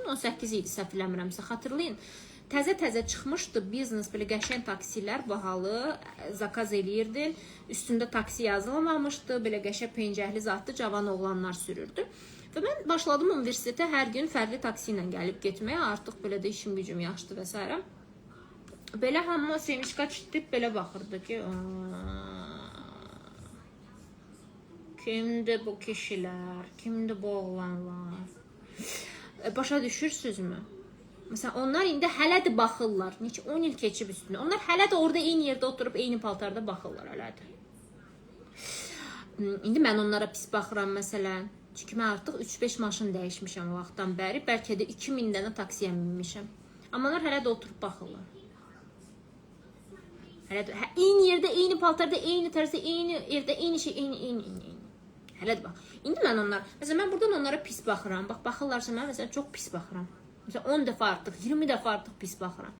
2018 idi, səhv eləmirəmsə, xatırlayın. Təzə çıxmışdı biznes, belə qəşəng taksilər bahalı, zakaz eləyirdin. Üstündə taksi yazılmamışdı, belə qəşəng pencəkli zatlı cavan oğlanlar sürürdü. Və mən başladım universitetə hər gün fərqli taksi ilə gəlib getməyə. Artıq belə də işim gücüm yaxşıdır və s. Belə hamı sevinçqa çitib belə baxırdı ki, kimdir bu kişilər, kimdir bu oğlanlar? Başa düşürsünüzmü? Məsələn, onlar indi hələ də baxırlar. 10 il keçib üstünə. Onlar hələ də orada eyni yerdə oturub, eyni paltarda baxırlar hələ də. İndi mən onlara pis baxıram məsələn. Çünki mən artıq 3-5 maşın dəyişmişəm o vaxtdan bəri. Bəlkə də 2000 dənə taksiyə minmişəm. Amma onlar hələ də oturub baxırlar. Hələ də eyni yerdə, eyni paltarda, eyni tərzdə, eyni yerdə, eyni şey, eyni. Hələ də bax. İndi mən onlar, məsələn, mən buradan onlara pis baxıram. Bax, baxırlarsa mən məsələn çox pis baxıram. Məsələn, 10 dəfə artıq, 20 dəfə artıq pis baxıram.